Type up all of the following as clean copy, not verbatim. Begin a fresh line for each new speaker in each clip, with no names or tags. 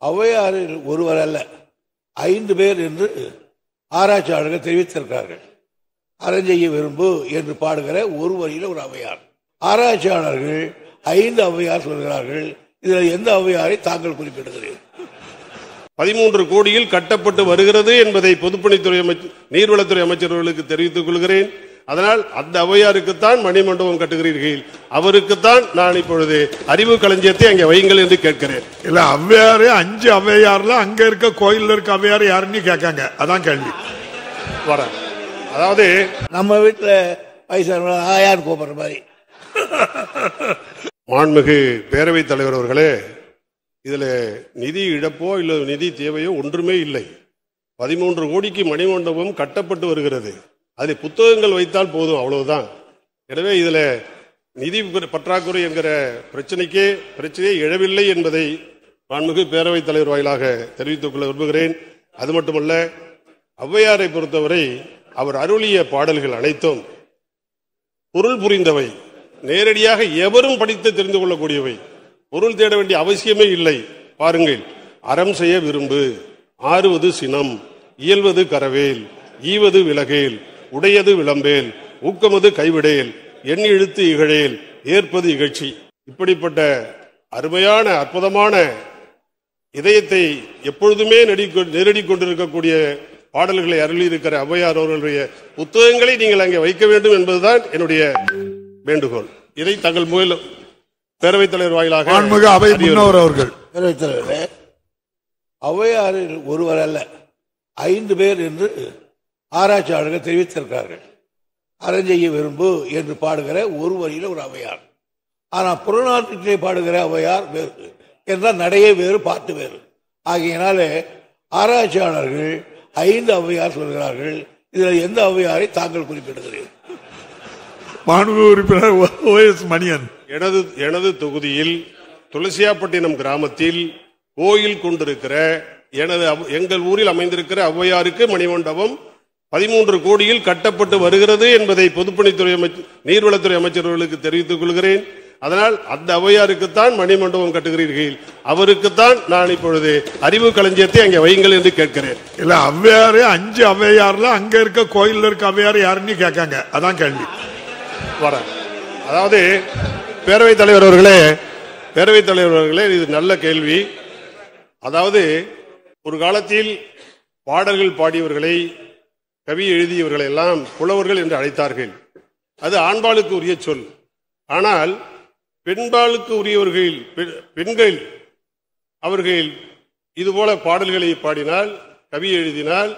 ஔவையாரில் ஒருவர் அல்ல 5 பேர் என்று ஆராய்ச்சியாளர்கள் தெரிவித்திருக்கிறார்கள். அறஞ்செய்ய விரும்பு என்று பாடுகிற ஒரு வரியில் ஒரு ஔவையார். ஆராய்ச்சியாளர்கள் 5 ஔவையார் சொல்கிறார்கள். இதில் எந்த ஔவையாரை தாங்கள் குறிப்பிடுகிறீர்கள்?
13 கோடியில் கட்டப்பட்டு வருகிறது என்பதை பொதுப்பணித்துறை நீர்வளத்துறை அமைச்சர்களுக்கு தெரிவித்துக் கொள்கிறேன். அதனால் அந்த ஔவையாருக்குத்தான் மணிமண்டபம் கட்டுகிறீர்கள், அவருக்குத்தான் நான் இப்பொழுது அறிவு களஞ்சியத்தை அங்கே வையுங்கள் என்று கேட்கிறேன்.
இல்ல, ஔவையாரு 5 ஔவையார்ல அங்க இருக்க கோயில்ல இருக்க ஔவையார் யாருன்னு கேட்காங்க. அதான் கேள்வி.
வர அதாவது
நம்ம வீட்டுல வயசான ஆயார் கூப்பிடுற மாதிரி.
மாண்புமிகு பேரவைத் தலைவர் அவர்களே, இதுல நிதி இழப்போ இல்ல நிதி தேவையோ ஒன்றுமே இல்லை. 13 கோடிக்கு மணிமண்டபம் கட்டப்பட்டு வருகிறது. அதில் புத்தகங்கள் வைத்தால் போதும், அவ்வளவுதான். எனவே இதுல நிதி பற்றாக்குறை என்கிற பிரச்சனையே எழவில்லை என்பதை மாண்புமிகு பேரவைத் தலைவர் வாயிலாக தெரிவித்துக் கொள்ள விரும்புகிறேன். அது மட்டுமல்ல, ஔவையாரை பொறுத்தவரை அவர் அருளிய பாடல்கள் அனைத்தும் பொருள் புரிந்தவை, நேரடியாக எவரும் படித்து தெரிந்து கொள்ளக்கூடியவை, பொருள் தேட வேண்டிய அவசியமே இல்லை. பாருங்கள், அறம் செய்ய விரும்பு, ஆறுவது சினம், இயல்வது கரவேல், ஈவது விலகேல், உடையது விளம்பேல், ஊக்கமது கைவிடேல், எண் இழுத்து இகழேல், ஏற்பது இகழ்ச்சி. இப்படிப்பட்ட அருமையான அற்புதமான இதயத்தை எப்பொழுதுமே நெருடி கொண்டிருக்கக்கூடிய பாடல்களை அருளி இருக்கிற ஔவையார் அவர்களுடைய புத்தகங்களை நீங்கள் அங்கே வைக்க வேண்டும் என்பதுதான் என்னுடைய வேண்டுகோள். இதை தங்கள் மூலம் பேரவைத் தலைவர் வாயிலாக
அவர்கள் பேரவைத் தலைவரே, ஔவையாரில் ஒருவர் அல்ல 5 பேர் என்று ஆராய்ச்சியாளர்கள் தெரிவித்திருக்கிறார்கள். அறஞ்செய்ய விரும்பு என்று பாடுகிற ஒரு வரியில் ஒரு ஔவையார். ஆனால் புறநாட்டிலே பாடுகிற ஔவையார் வேறு என்றால் நடையே வேறு, பாட்டு வேறு. ஆகையினாலே ஆராய்ச்சியாளர்கள் 5 ஔவையார் சொல்கிறார்கள். இதில் எந்த ஔவையாரை தாங்கள் குறிப்பிடுகிறீர்கள்?
மாண்புமிகு உறுப்பினர் OS மணியன்.
எனது தொகுதியில் துளசியாப்பட்டினம் கிராமத்தில் கோயில் கொண்டிருக்கிற எங்கள் ஊரில் அமைந்திருக்கிற ஔவையாருக்கு மணிமண்டபம் 13 கோடியில் கட்டப்பட்டு வருகிறது என்பதை பொதுப்பணித்துறை நீர்வளத்துறை அமைச்சர்களுக்கு தெரிவித்துக் கொள்கிறேன். அதனால் அந்த ஔவையாருக்குத்தான் மணிமண்டபம் கட்டுகிறீர்கள், அவருக்குத்தான் நான் இப்பொழுது அறிவு களஞ்சியத்தை அங்கே வையுங்கள் என்று கேட்கிறேன்.
இல்ல, ஔவையாரு 5 ஔவையார்ல அங்க இருக்க கோயில்ல இருக்க ஔவையார் யாருன்னு கேட்காங்க. அதான் கேள்வி.
வர அதாவது பேரவைத் தலைவர் அவர்களே, இது நல்ல கேள்வி. அதாவது ஒரு காலத்தில் பாடல்கள் பாடியவர்களை, கவி எழுதியவர்களை எல்லாம் புலவர்கள் என்று அழைத்தார்கள். அது ஆண்பாளுக்கு உரிய சொல். ஆனால் பெண்பாளுக்கு உரியவர்கள், பெண்கள் அவர்கள் இதுபோல பாடல்களை பாடினால், கவி எழுதினால்,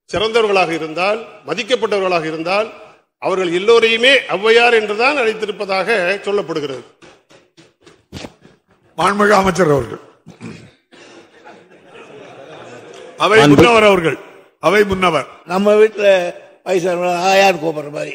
சிறந்தவர்களாக இருந்தால், மதிக்கப்பட்டவர்களாக இருந்தால் அவர்கள் எல்லோரையுமே ஔவையார் என்றுதான் அழைத்திருப்பதாக சொல்லப்படுகிறது.
மாண்புமிகு அமைச்சர் அவர்கள். அவை முன்னவர் அவர்கள். அவை முன்னவர்.
நம்ம வீட்டுல வயசான ஆயார் கூப்பிடுற மாதிரி.